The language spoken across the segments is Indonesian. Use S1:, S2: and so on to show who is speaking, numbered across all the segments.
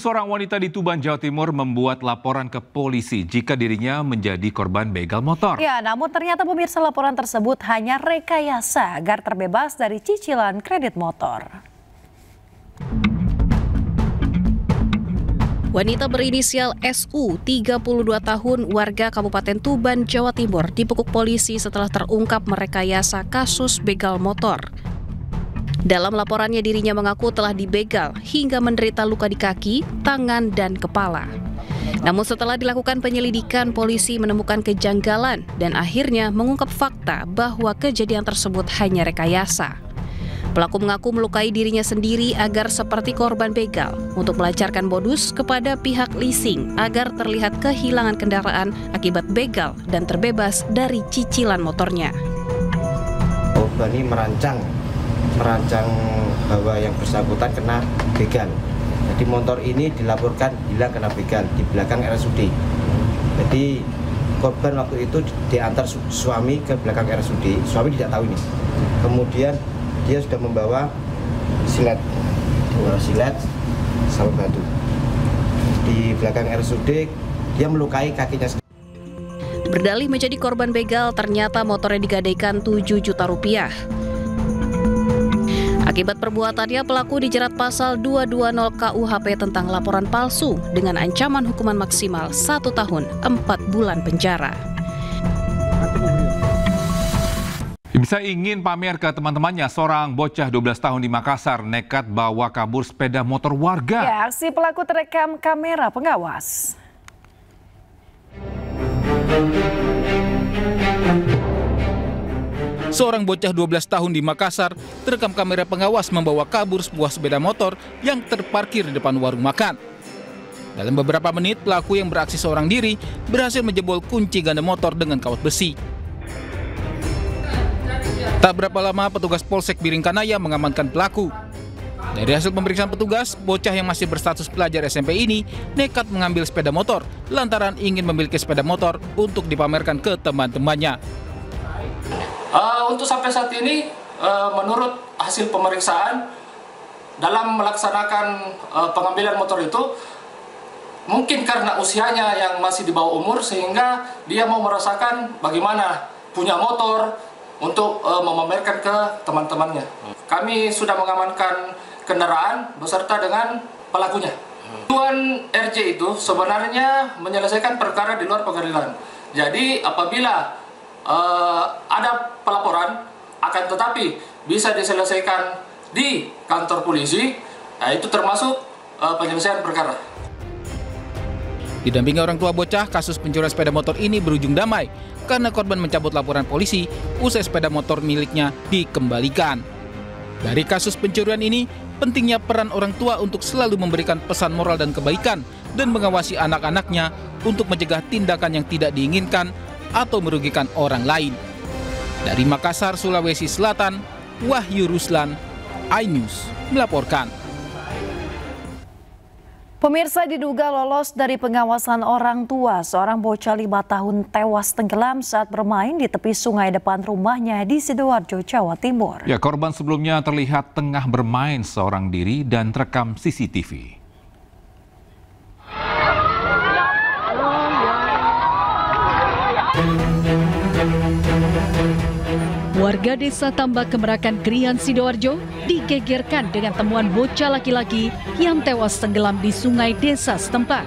S1: Seorang wanita di Tuban, Jawa Timur membuat laporan ke polisi jika dirinya menjadi korban begal motor.
S2: Ya, namun ternyata pemirsa laporan tersebut hanya rekayasa agar terbebas dari cicilan kredit motor.
S3: Wanita berinisial SU, 32 tahun, warga Kabupaten Tuban, Jawa Timur, dibekuk polisi setelah terungkap merekayasa kasus begal motor. Dalam laporannya dirinya mengaku telah dibegal hingga menderita luka di kaki, tangan, dan kepala. Namun setelah dilakukan penyelidikan, polisi menemukan kejanggalan dan akhirnya mengungkap fakta bahwa kejadian tersebut hanya rekayasa. Pelaku mengaku melukai dirinya sendiri agar seperti korban begal untuk melancarkan modus kepada pihak leasing agar terlihat kehilangan kendaraan akibat begal dan terbebas dari cicilan motornya.
S4: Korban ini merancang bahwa yang bersangkutan kena begal. Jadi motor ini dilaporkan hilang kena begal di belakang RSUD. Jadi korban waktu itu diantar suami ke belakang RSUD. Suami tidak tahu ini. Kemudian dia sudah membawa silet sama batu. Di belakang RSUD dia melukai kakinya sendiri.
S3: Berdalih menjadi korban begal, ternyata motornya digadaikan 7 juta rupiah. Akibat perbuatannya, pelaku dijerat pasal 220 KUHP tentang laporan palsu dengan ancaman hukuman maksimal 1 tahun 4 bulan penjara.
S1: Bisa ingin pamer ke teman-temannya, seorang bocah 12 tahun di Makassar nekat bawa kabur sepeda motor warga.
S2: Ya, aksi pelaku terekam kamera pengawas.
S5: Seorang bocah 12 tahun di Makassar terekam kamera pengawas membawa kabur sebuah sepeda motor yang terparkir di depan warung makan. Dalam beberapa menit, pelaku yang beraksi seorang diri berhasil menjebol kunci ganda motor dengan kawat besi. Tak berapa lama, petugas Polsek Biringkanaya mengamankan pelaku. Dari hasil pemeriksaan petugas, bocah yang masih berstatus pelajar SMP ini nekat mengambil sepeda motor lantaran ingin memiliki sepeda motor untuk dipamerkan ke teman-temannya.
S6: Untuk sampai saat ini, menurut hasil pemeriksaan, dalam melaksanakan pengambilan motor itu, mungkin karena usianya yang masih di bawah umur, sehingga dia mau merasakan bagaimana punya motor untuk memamerkan ke teman-temannya. Kami sudah mengamankan kendaraan beserta dengan pelakunya. Tujuan RJ itu sebenarnya menyelesaikan perkara di luar pengadilan. Jadi apabila ada pelaporan, akan tetapi bisa diselesaikan di kantor polisi, nah itu termasuk penyelesaian perkara.
S5: Didampingi orang tua bocah, kasus pencurian sepeda motor ini berujung damai karena korban mencabut laporan polisi usai sepeda motor miliknya dikembalikan. Dari kasus pencurian ini, pentingnya peran orang tua untuk selalu memberikan pesan moral dan kebaikan dan mengawasi anak-anaknya untuk mencegah tindakan yang tidak diinginkan atau merugikan orang lain. Dari Makassar, Sulawesi Selatan, Wahyu Ruslan, iNews melaporkan.
S2: Pemirsa, diduga lolos dari pengawasan orang tua, seorang bocah 5 tahun tewas tenggelam saat bermain di tepi sungai depan rumahnya di Sidoarjo, Jawa Timur.
S1: Ya, korban sebelumnya terlihat tengah bermain seorang diri dan terekam CCTV.
S7: Warga desa Tambak Kemerakan Krian, Sidoarjo digegerkan dengan temuan bocah laki-laki yang tewas tenggelam di sungai desa setempat.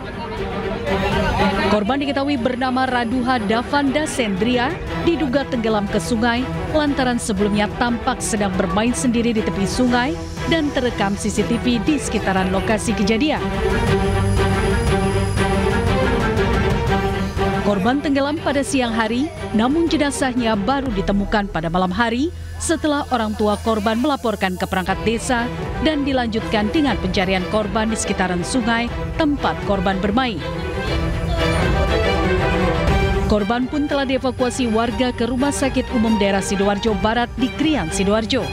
S7: Korban diketahui bernama Raduha Davanda Sendria, diduga tenggelam ke sungai lantaran sebelumnya tampak sedang bermain sendiri di tepi sungai dan terekam CCTV di sekitaran lokasi kejadian. Korban tenggelam pada siang hari, namun jenazahnya baru ditemukan pada malam hari setelah orang tua korban melaporkan ke perangkat desa dan dilanjutkan dengan pencarian korban di sekitaran sungai tempat korban bermain. Korban pun telah dievakuasi warga ke Rumah Sakit Umum Daerah Sidoarjo Barat di Krian, Sidoarjo.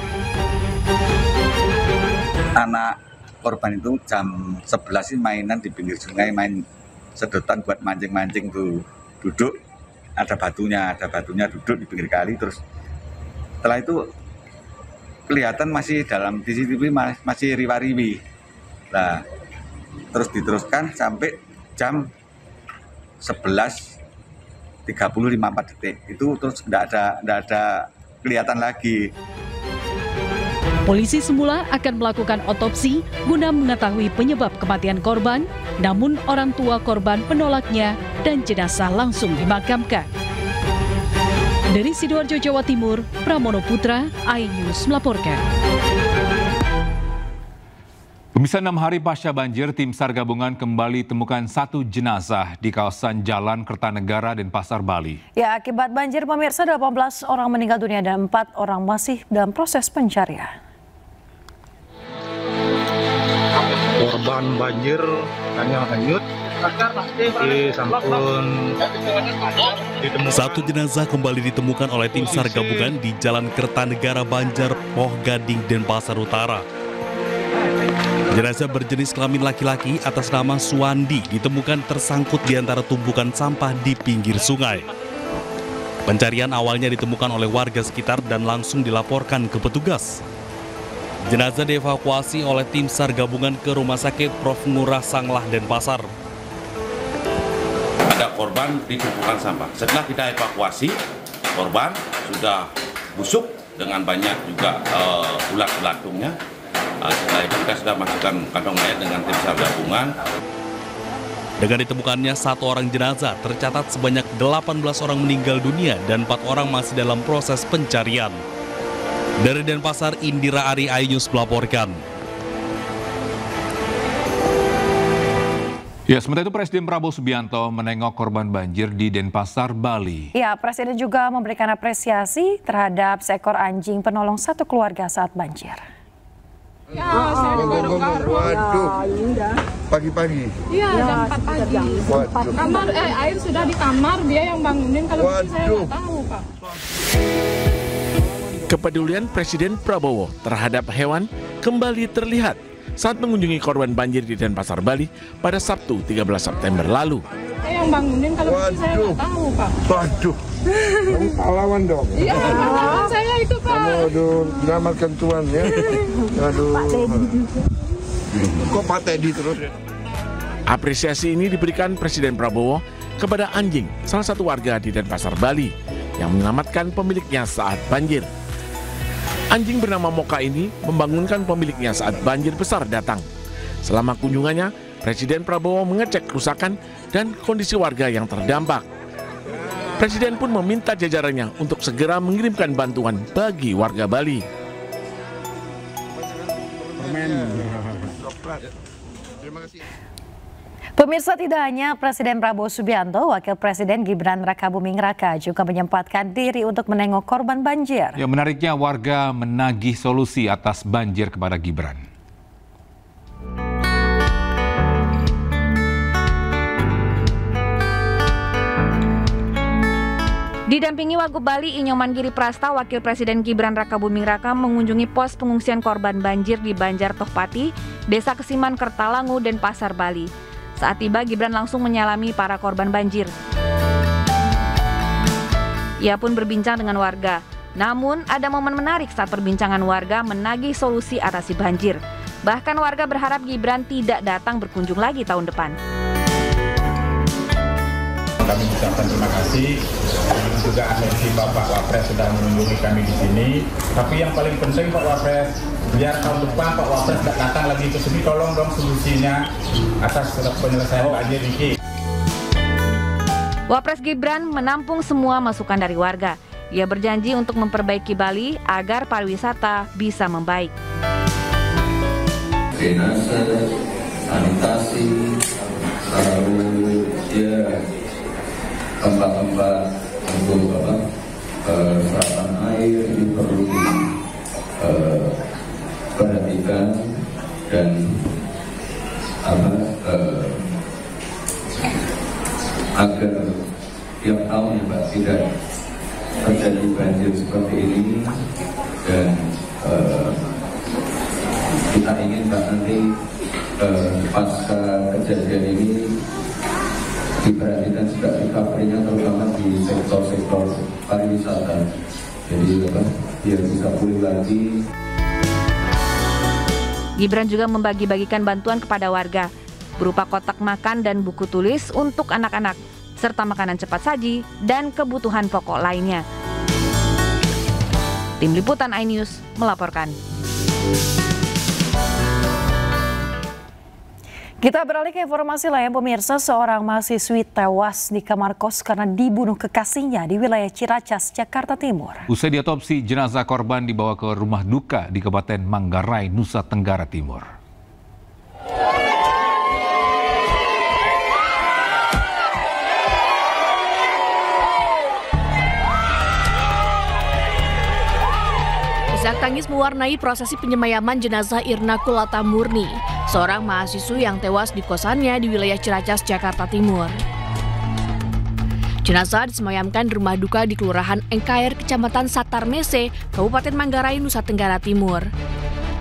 S8: Anak korban itu jam 11 sih mainan di pinggir sungai, main sedotan buat mancing-mancing tuh. Duduk, ada batunya duduk di pinggir kali, terus setelah itu kelihatan masih dalam CCTV masih riwa-riwi. Nah, terus diteruskan sampai jam 11.35 detik. Itu terus nggak ada kelihatan lagi.
S7: Polisi semula akan melakukan otopsi guna mengetahui penyebab kematian korban, namun orang tua korban menolaknya dan jenazah langsung dimakamkan. Dari Sidoarjo, Jawa Timur, Pramono Putra, iNews melaporkan.
S1: Pemirsa, 6 hari pasca banjir, tim SAR gabungan kembali temukan 1 jenazah di kawasan Jalan Kertanegara, Denpasar, Bali.
S2: Ya, akibat banjir pemirsa 18 orang meninggal dunia dan 4 orang masih dalam proses pencarian.
S9: Korban banjir hanya hanyut.
S10: Satu jenazah kembali ditemukan oleh tim SAR gabungan di Jalan Kertanegara, Banjar, Poh Gading, Denpasar Utara. Jenazah berjenis kelamin laki-laki atas nama Suwandi ditemukan tersangkut di antara tumpukan sampah di pinggir sungai. Pencarian awalnya ditemukan oleh warga sekitar dan langsung dilaporkan ke petugas. Jenazah dievakuasi oleh tim SAR gabungan ke Rumah Sakit Prof. Ngurah Sanglah, Denpasar.
S11: Ada korban di tumpukan sampah. Setelah kita evakuasi, korban sudah busuk dengan banyak juga ulat belantungnya. Setelah itu kita sudah masukkan kantong mayat dengan tim SAR gabungan.
S10: Dengan ditemukannya 1 orang jenazah, tercatat sebanyak 18 orang meninggal dunia dan 4 orang masih dalam proses pencarian. Dari Denpasar, Indira Ari, iNews melaporkan.
S1: Ya, sementara itu Presiden Prabowo Subianto menengok korban banjir di Denpasar, Bali.
S2: Ya, Presiden juga memberikan apresiasi terhadap seekor anjing penolong satu keluarga saat banjir.
S12: Ya, saya
S13: waduh, pagi-pagi.
S12: Iya, jam 4 pagi. Kamar air sudah di kamar, dia yang bangunin. Kalau saya nggak tahu, Pak.
S14: Kepedulian Presiden Prabowo terhadap hewan kembali terlihat saat mengunjungi korban banjir di Denpasar, Bali pada Sabtu 13 September lalu.
S12: Saya yang bangunin, kalau saya nggak tahu, Pak.
S13: Waduh, kamu pahlawan dong.
S12: Iya, pahlawan saya itu, Pak.
S13: Aduh, selamatkan Tuhan ya. Aduh. Kok Pak Teddy terus?
S14: Apresiasi ini diberikan Presiden Prabowo kepada anjing, salah satu warga di Denpasar, Bali, yang menyelamatkan pemiliknya saat banjir. Anjing bernama Moka ini membangunkan pemiliknya saat banjir besar datang. Selama kunjungannya, Presiden Prabowo mengecek kerusakan dan kondisi warga yang terdampak. Presiden pun meminta jajarannya untuk segera mengirimkan bantuan bagi warga Bali.
S2: Pemirsa, tidak hanya Presiden Prabowo Subianto, Wakil Presiden Gibran Rakabuming Raka juga menyempatkan diri untuk menengok korban banjir.
S1: Ya, menariknya warga menagih solusi atas banjir kepada Gibran.
S15: Didampingi Wagub Bali Inyoman Giri Prasta, Wakil Presiden Gibran Rakabuming Raka mengunjungi pos pengungsian korban banjir di Banjar Tohpati, Desa Kesiman, Kertalangu, Denpasar, Bali. Saat tiba, Gibran langsung menyalami para korban banjir. Ia pun berbincang dengan warga. Namun, ada momen menarik saat perbincangan warga menagih solusi atasi banjir. Bahkan warga berharap Gibran tidak datang berkunjung lagi tahun depan.
S16: Kami ucapkan terima kasih juga atensi Bapak Wapres sudah mengunjungi kami di sini. Tapi yang paling penting Pak Wapres, biar tahun depan Pak Wapres tidak datang lagi ke sini, tolong dong solusinya atas penyelesaian banjir ini.
S15: Wapres Gibran menampung semua masukan dari warga. Ia berjanji untuk memperbaiki Bali agar pariwisata bisa membaik.
S17: Drainase, sanitasi, lalu tempat-tempat untuk serapan air ini perlu diperhatikan dan agar tiap tahun ya Pak tidak terjadi banjir seperti ini, dan kita ingin Pak nanti pasca kejadian ini diperhatikan juga recovery-nya terutama di sektor-sektor pariwisata, jadi biar bisa pulih lagi.
S15: Gibran juga membagi-bagikan bantuan kepada warga. berupa kotak makan dan buku tulis untuk anak-anak, serta makanan cepat saji dan kebutuhan pokok lainnya. Tim Liputan iNews melaporkan.
S2: Kita beralih ke informasi lain, pemirsa. Seorang mahasiswi tewas di kamar kos karena dibunuh kekasihnya di wilayah Ciracas, Jakarta Timur.
S1: Usai diotopsi, jenazah korban dibawa ke rumah duka di Kabupaten Manggarai, Nusa Tenggara Timur.
S3: Isak tangis mewarnai prosesi penyemayaman jenazah Irna Kulata Murni, seorang mahasiswa yang tewas di kosannya di wilayah Ciracas, Jakarta Timur. Jenazah disemayamkan di rumah duka di Kelurahan Engkair, Kecamatan Satarmese, Kabupaten Manggarai, Nusa Tenggara Timur.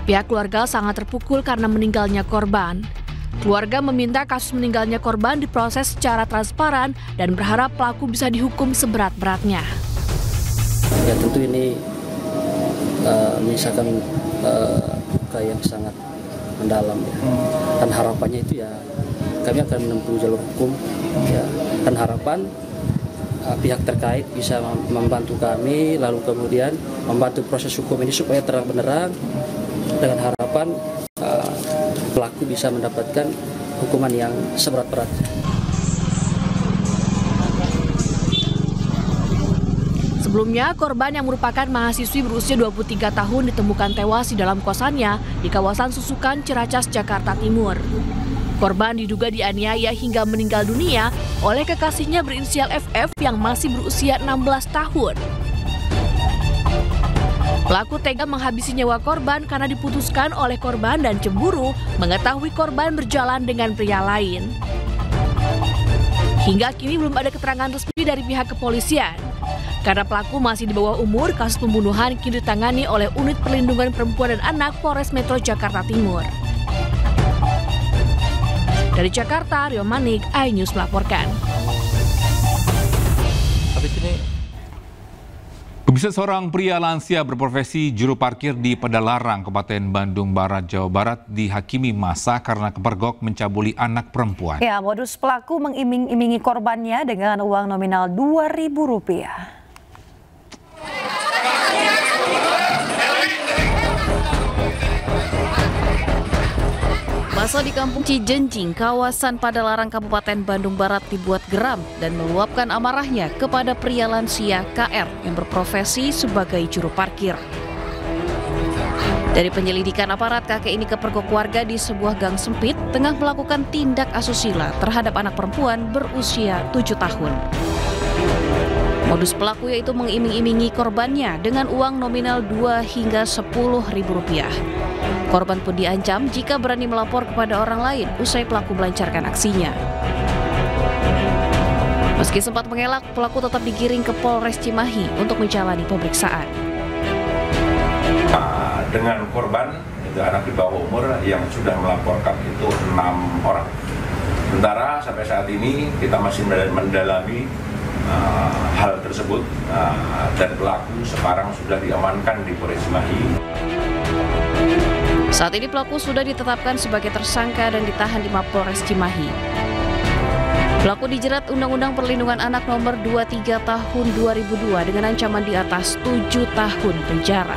S3: Pihak keluarga sangat terpukul karena meninggalnya korban. Keluarga meminta kasus meninggalnya korban diproses secara transparan dan berharap pelaku bisa dihukum seberat-beratnya.
S18: Ya tentu ini menyisakan luka yang sangat mendalam ya. Dan harapannya itu ya kami akan menempuh jalur hukum ya. Dan harapan pihak terkait bisa membantu kami, lalu kemudian membantu proses hukum ini supaya terang benderang, dengan harapan pelaku bisa mendapatkan hukuman yang seberat-beratnya.
S3: Sebelumnya, korban yang merupakan mahasiswi berusia 23 tahun ditemukan tewas di dalam kosannya di kawasan Susukan, Ciracas, Jakarta Timur. Korban diduga dianiaya hingga meninggal dunia oleh kekasihnya berinisial FF yang masih berusia 16 tahun. Pelaku tega menghabisi nyawa korban karena diputuskan oleh korban dan cemburu mengetahui korban berjalan dengan pria lain. Hingga kini belum ada keterangan resmi dari pihak kepolisian. Karena pelaku masih di bawah umur, kasus pembunuhan kini ditangani oleh Unit Perlindungan Perempuan dan Anak Polres Metro Jakarta Timur. Dari Jakarta, Rio Manik, iNews melaporkan.
S1: Pemirsa, seorang pria lansia berprofesi juru parkir di Padalarang, Kabupaten Bandung Barat, Jawa Barat dihakimi massa karena kepergok mencabuli anak perempuan.
S2: Ya, modus pelaku mengiming-imingi korbannya dengan uang nominal Rp2.000.
S3: Masa di Kampung Cijenjing, kawasan Padalarang, Kabupaten Bandung Barat dibuat geram dan meluapkan amarahnya kepada pria lansia KR yang berprofesi sebagai juru parkir. Dari penyelidikan aparat, kakek ini kepergok warga di sebuah gang sempit tengah melakukan tindak asusila terhadap anak perempuan berusia 7 tahun. Modus pelaku yaitu mengiming-imingi korbannya dengan uang nominal Rp2 hingga Rp10.000. Korban pun diancam jika berani melapor kepada orang lain usai pelaku melancarkan aksinya. Meski sempat mengelak, pelaku tetap digiring ke Polres Cimahi untuk menjalani pemeriksaan.
S16: Dengan korban, itu anak di bawah umur yang sudah melaporkan itu 6 orang. Sementara sampai saat ini kita masih mendalami hal tersebut dan pelaku sekarang sudah diamankan di Polres Cimahi.
S3: Saat ini pelaku sudah ditetapkan sebagai tersangka dan ditahan di Mapolres Cimahi. Pelaku dijerat Undang-Undang Perlindungan Anak Nomor 23 Tahun 2002 dengan ancaman di atas 7 tahun penjara.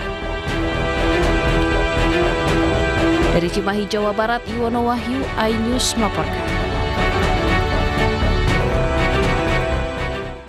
S3: Dari Cimahi, Jawa Barat, Iwono Wahyu, iNews melaporkan.